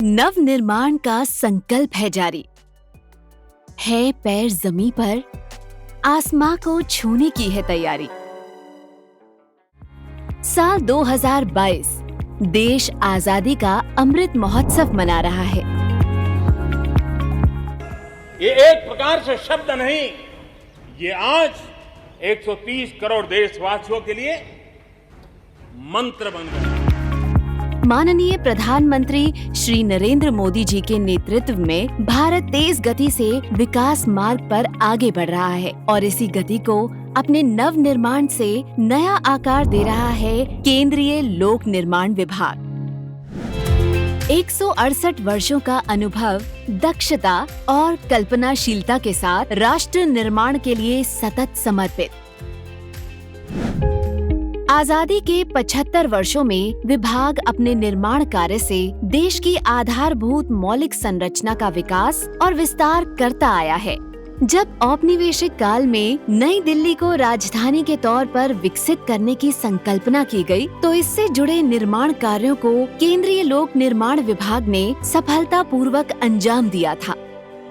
नव निर्माण का संकल्प है जारी। है पैर जमीन पर, आसमां को छूने की है तैयारी। साल 2022 देश आजादी का अमृत महोत्सव मना रहा है। ये एक प्रकार से शब्द नहीं, ये आज 130 करोड़ देशवासियों के लिए मंत्र बन गया। माननीय प्रधानमंत्री श्री नरेंद्र मोदी जी के नेतृत्व में भारत तेज गति से विकास मार्ग पर आगे बढ़ रहा है और इसी गति को अपने नव निर्माण से नया आकार दे रहा है केंद्रीय लोक निर्माण विभाग। 168 वर्षों का अनुभव, दक्षता और कल्पनाशीलता के साथ राष्ट्र निर्माण के लिए सतत समर्पित। आजादी के 75 वर्षों में विभाग अपने निर्माण कार्य से देश की आधारभूत मौलिक संरचना का विकास और विस्तार करता आया है। जब औपनिवेशिक काल में नई दिल्ली को राजधानी के तौर पर विकसित करने की संकल्पना की गई, तो इससे जुड़े निर्माण कार्यों को केंद्रीय लोक निर्माण विभाग ने सफलतापूर्वक अंजाम दिया था।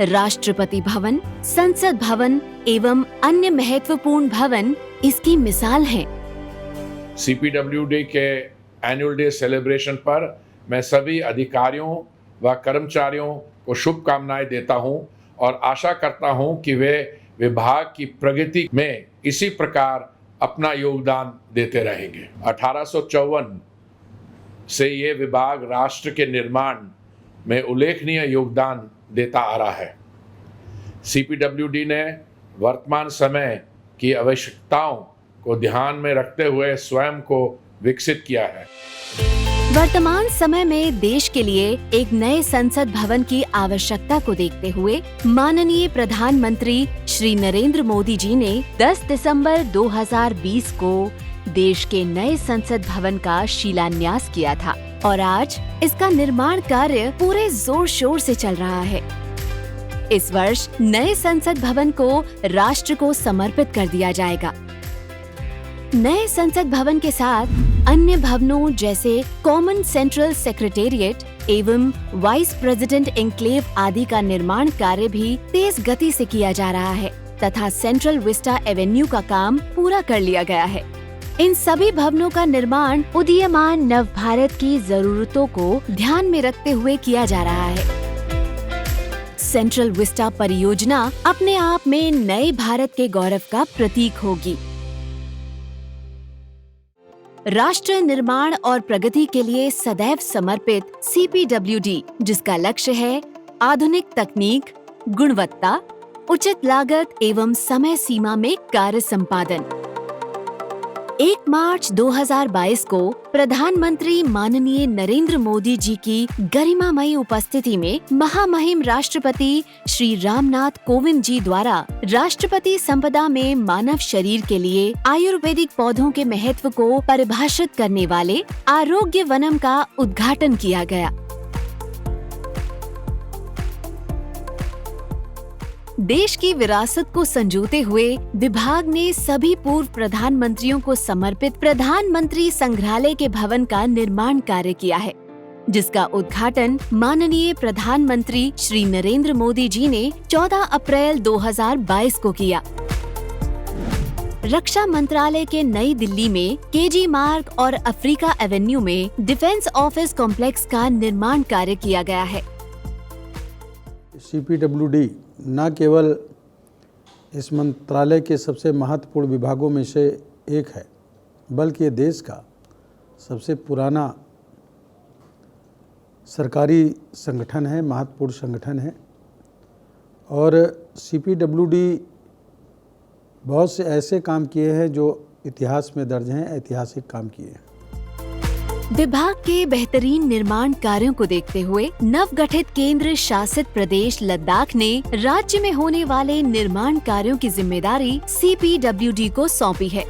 राष्ट्रपति भवन, संसद भवन एवं अन्य महत्वपूर्ण भवन इसकी मिसाल हैं। CPWD के एनुअल डे सेलिब्रेशन पर मैं सभी अधिकारियों व कर्मचारियों को शुभकामनाएं देता हूं और आशा करता हूं कि वे विभाग की प्रगति में इसी प्रकार अपना योगदान देते रहेंगे। 1854 से ये विभाग राष्ट्र के निर्माण में उल्लेखनीय योगदान देता आ रहा है। CPWD ने वर्तमान समय की आवश्यकताओं को ध्यान में रखते हुए स्वयं को विकसित किया है। वर्तमान समय में देश के लिए एक नए संसद भवन की आवश्यकता को देखते हुए माननीय प्रधानमंत्री श्री नरेंद्र मोदी जी ने 10 दिसंबर 2020 को देश के नए संसद भवन का शिलान्यास किया था और आज इसका निर्माण कार्य पूरे जोर शोर से चल रहा है। इस वर्ष नए संसद भवन को राष्ट्र को समर्पित कर दिया जाएगा। नए संसद भवन के साथ अन्य भवनों जैसे कॉमन सेंट्रल सेक्रेटेरिएट एवं वाइस प्रेसिडेंट एन्क्लेव आदि का निर्माण कार्य भी तेज गति से किया जा रहा है तथा सेंट्रल विस्टा एवेन्यू का काम पूरा कर लिया गया है। इन सभी भवनों का निर्माण उदीयमान नव भारत की जरूरतों को ध्यान में रखते हुए किया जा रहा है। सेंट्रल विस्टा परियोजना अपने आप में नए भारत के गौरव का प्रतीक होगी। राष्ट्र निर्माण और प्रगति के लिए सदैव समर्पित CPWD, जिसका लक्ष्य है आधुनिक तकनीक, गुणवत्ता, उचित लागत एवं समय सीमा में कार्य संपादन। 1 मार्च 2022 को प्रधानमंत्री माननीय नरेंद्र मोदी जी की गरिमामयी उपस्थिति में महामहिम राष्ट्रपति श्री रामनाथ कोविंद जी द्वारा राष्ट्रपति संपदा में मानव शरीर के लिए आयुर्वेदिक पौधों के महत्व को परिभाषित करने वाले आरोग्य वनम का उद्घाटन किया गया। देश की विरासत को संजोते हुए विभाग ने सभी पूर्व प्रधानमंत्रियों को समर्पित प्रधानमंत्री संग्रहालय के भवन का निर्माण कार्य किया है, जिसका उद्घाटन माननीय प्रधानमंत्री श्री नरेंद्र मोदी जी ने 14 अप्रैल 2022 को किया। रक्षा मंत्रालय के नई दिल्ली में KG मार्ग और अफ्रीका एवेन्यू में डिफेंस ऑफिस कॉम्प्लेक्स का निर्माण कार्य किया गया है। CPWD न केवल इस मंत्रालय के सबसे महत्वपूर्ण विभागों में से एक है, बल्कि ये देश का सबसे पुराना सरकारी संगठन है, महत्वपूर्ण संगठन है। और CPWD बहुत से ऐसे काम किए हैं जो इतिहास में दर्ज हैं, ऐतिहासिक काम किए हैं। विभाग के बेहतरीन निर्माण कार्यों को देखते हुए नवगठित केंद्र शासित प्रदेश लद्दाख ने राज्य में होने वाले निर्माण कार्यों की जिम्मेदारी CPWD को सौंपी है।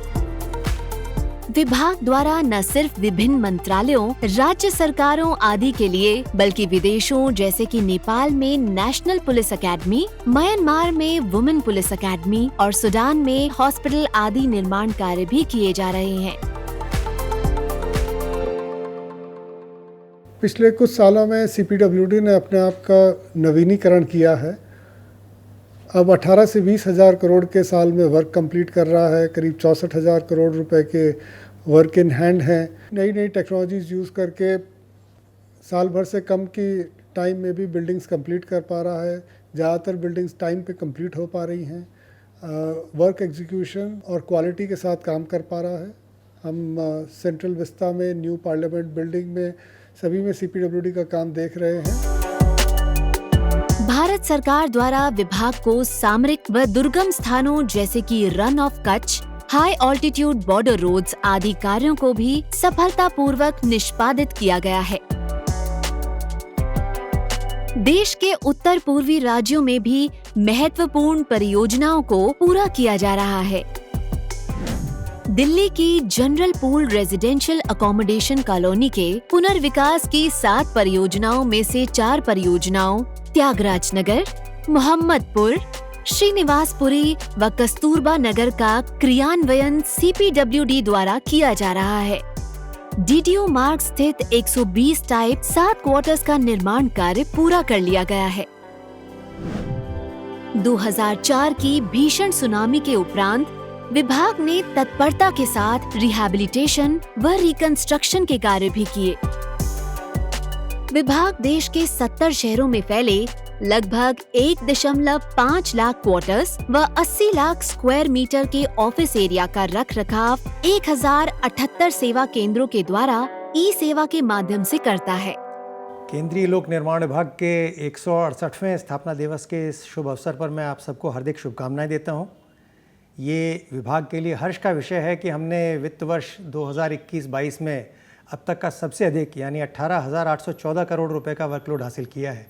विभाग द्वारा न सिर्फ विभिन्न मंत्रालयों, राज्य सरकारों आदि के लिए, बल्कि विदेशों जैसे कि नेपाल में नेशनल पुलिस एकेडमी, म्यांमार में वुमेन पुलिस एकेडमी और सूडान में हॉस्पिटल आदि निर्माण कार्य भी किए जा रहे हैं। पिछले कुछ सालों में CPWD ने अपने आप का नवीनीकरण किया है। अब 18 से 20 हज़ार करोड़ के साल में वर्क कंप्लीट कर रहा है। करीब 64,000 करोड़ रुपए के वर्क इन हैंड हैं। नई नई टेक्नोलॉजीज़ यूज़ करके साल भर से कम की टाइम में भी बिल्डिंग्स कंप्लीट कर पा रहा है। ज़्यादातर बिल्डिंग्स टाइम पे कंप्लीट हो पा रही हैं। वर्क एग्जीक्यूशन और क्वालिटी के साथ काम कर पा रहा है। हम सेंट्रल विस्ता में, न्यू पार्लियामेंट बिल्डिंग में, सभी में CPWD का काम देख रहे हैं। भारत सरकार द्वारा विभाग को सामरिक व दुर्गम स्थानों जैसे कि Rann of Kutch, high altitude border roads आदि कार्यों को भी सफलतापूर्वक निष्पादित किया गया है। देश के उत्तर पूर्वी राज्यों में भी महत्वपूर्ण परियोजनाओं को पूरा किया जा रहा है। दिल्ली की general pool residential accommodation colony के पुनर्विकास की 7 परियोजनाओं में से 4 परियोजनाओं त्यागराज नगर, मोहम्मदपुर, श्रीनिवासपुरी व कस्तूरबा नगर का क्रियान्वयन CPWD द्वारा किया जा रहा है। DDO मार्ग स्थित 120 टाइप 7 क्वार्टर्स का निर्माण कार्य पूरा कर लिया गया है। 2004 की भीषण सुनामी के उपरांत विभाग ने तत्परता के साथ रिहैबिलिटेशन व रिकंस्ट्रक्शन के कार्य भी किए। विभाग देश के 70 शहरों में फैले लगभग 1.5 लाख क्वार्टर्स व 80 लाख स्क्वायर मीटर के ऑफिस एरिया का रखरखाव 1078 सेवा केंद्रों के द्वारा ई-सेवा के माध्यम से करता है। केंद्रीय लोक निर्माण विभाग के 168वें स्थापना दिवस के इस शुभ अवसर पर मैं आप सबको हार्दिक शुभकामनाएं देता हूं। ये विभाग के लिए हर्ष का विषय है कि हमने वित्त वर्ष 2021-22 में अब तक का सबसे अधिक यानी 18,814 करोड़ रुपए का वर्कलोड हासिल किया है।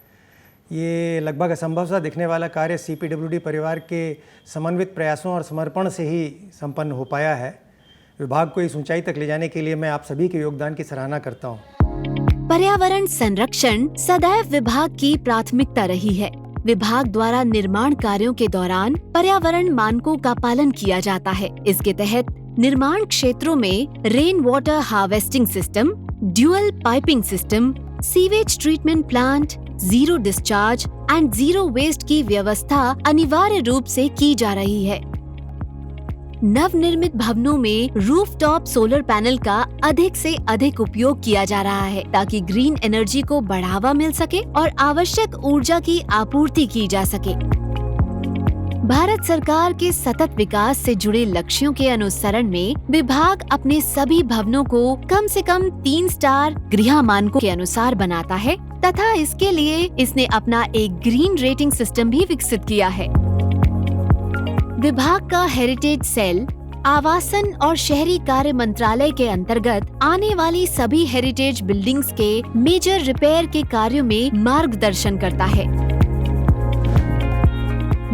ये लगभग असंभव सा दिखने वाला कार्य CPWD परिवार के समन्वित प्रयासों और समर्पण से ही संपन्न हो पाया है। विभाग को इस ऊंचाई तक ले जाने के लिए मैं आप सभी के योगदान की सराहना करता हूँ। पर्यावरण संरक्षण सदैव विभाग की प्राथमिकता रही है। विभाग द्वारा निर्माण कार्यों के दौरान पर्यावरण मानकों का पालन किया जाता है। इसके तहत निर्माण क्षेत्रों में rain water harvesting system, dual piping system, sewage treatment plant, zero discharge and zero waste की व्यवस्था अनिवार्य रूप से की जा रही है। नवनिर्मित भवनों में रूफटॉप सोलर पैनल का अधिक से अधिक उपयोग किया जा रहा है ताकि ग्रीन एनर्जी को बढ़ावा मिल सके और आवश्यक ऊर्जा की आपूर्ति की जा सके। भारत सरकार के सतत विकास से जुड़े लक्ष्यों के अनुसरण में विभाग अपने सभी भवनों को कम से कम 3 स्टार गृह मानकों के अनुसार बनाता है तथा इसके लिए इसने अपना एक ग्रीन रेटिंग सिस्टम भी विकसित किया है। विभाग का हेरिटेज सेल आवासन और शहरी कार्य मंत्रालय के अंतर्गत आने वाली सभी हेरिटेज बिल्डिंग्स के मेजर रिपेयर के कार्यों में मार्गदर्शन करता है।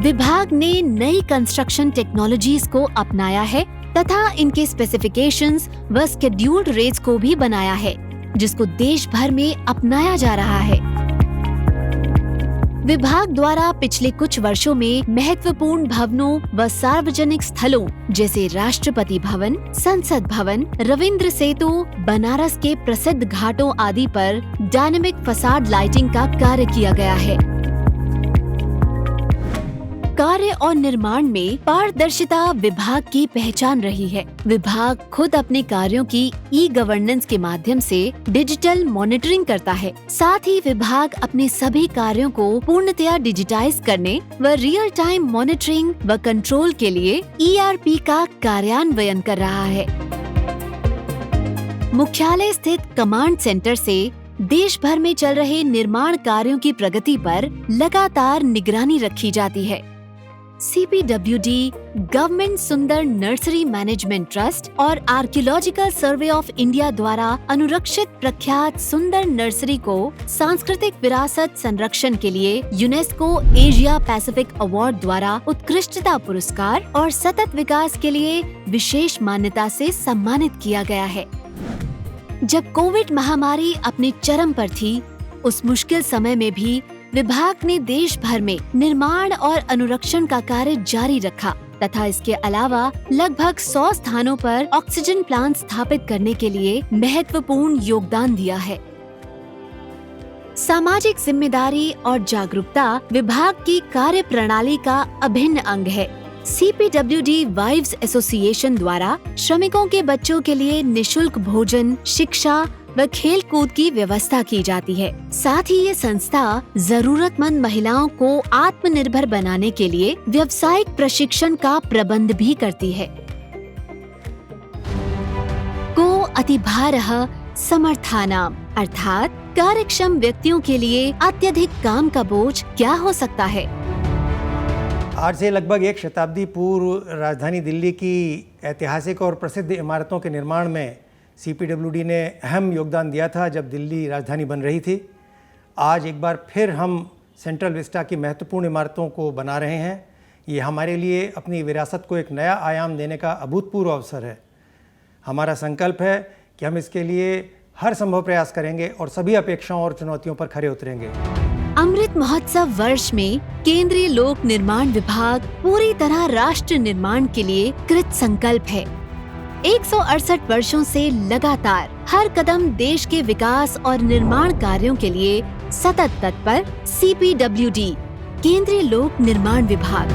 विभाग ने नई कंस्ट्रक्शन टेक्नोलॉजीज को अपनाया है तथा इनके स्पेसिफिकेशंस व शेड्यूल्ड रेट्स को भी बनाया है, जिसको देश भर में अपनाया जा रहा है। विभाग द्वारा पिछले कुछ वर्षों में महत्वपूर्ण भवनों व सार्वजनिक स्थलों जैसे राष्ट्रपति भवन, संसद भवन, रविंद्र सेतु, बनारस के प्रसिद्ध घाटों आदि पर डायनेमिक फसाड लाइटिंग का कार्य किया गया है। कार्य और निर्माण में पारदर्शिता विभाग की पहचान रही है। विभाग खुद अपने कार्यों की ई-गवर्नेंस के माध्यम से डिजिटल मॉनिटरिंग करता है। साथ ही विभाग अपने सभी कार्यों को पूर्णतया डिजिटाइज करने व रियल टाइम मॉनिटरिंग व कंट्रोल के लिए ERP का कार्यान्वयन कर रहा है। मुख्यालय स्थित कमांड सेंटर से देश भर में चल रहे निर्माण कार्यों की प्रगति पर लगातार निगरानी रखी जाती है। CPWD, गवर्नमेंट सुंदर नर्सरी मैनेजमेंट ट्रस्ट और आर्कियोलॉजिकल सर्वे ऑफ इंडिया द्वारा अनुरक्षित प्रख्यात सुंदर नर्सरी को सांस्कृतिक विरासत संरक्षण के लिए यूनेस्को एशिया पैसिफिक अवार्ड द्वारा उत्कृष्टता पुरस्कार और सतत विकास के लिए विशेष मान्यता से सम्मानित किया गया है। जब कोविड महामारी अपने चरम पर थी, उस मुश्किल समय में भी विभाग ने देश भर में निर्माण और अनुरक्षण का कार्य जारी रखा तथा इसके अलावा लगभग 100 स्थानों पर ऑक्सीजन प्लांट स्थापित करने के लिए महत्वपूर्ण योगदान दिया है। सामाजिक जिम्मेदारी और जागरूकता विभाग की कार्य प्रणाली का अभिन्न अंग है। CPWD वाइव्स एसोसिएशन द्वारा श्रमिकों के बच्चों के लिए निशुल्क भोजन, शिक्षा व खेल कूद की व्यवस्था की जाती है। साथ ही ये संस्था जरूरतमंद महिलाओं को आत्मनिर्भर बनाने के लिए व्यावसायिक प्रशिक्षण का प्रबंध भी करती है। को अतिभारः समर्थानाम अर्थात कार्यक्षम व्यक्तियों के लिए अत्यधिक काम का बोझ क्या हो सकता है। आज से लगभग एक शताब्दी पूर्व राजधानी दिल्ली की ऐतिहासिक और प्रसिद्ध इमारतों के निर्माण में CPWD ने अहम योगदान दिया था जब दिल्ली राजधानी बन रही थी। आज एक बार फिर हम सेंट्रल विस्टा की महत्वपूर्ण इमारतों को बना रहे हैं। ये हमारे लिए अपनी विरासत को एक नया आयाम देने का अभूतपूर्व अवसर है। हमारा संकल्प है कि हम इसके लिए हर संभव प्रयास करेंगे और सभी अपेक्षाओं और चुनौतियों पर खरे उतरेंगे। अमृत महोत्सव वर्ष में केंद्रीय लोक निर्माण विभाग पूरी तरह राष्ट्र निर्माण के लिए कृत संकल्प है। 168 वर्षों से लगातार हर कदम देश के विकास और निर्माण कार्यों के लिए सतत तत्पर CPWD केंद्रीय लोक निर्माण विभाग।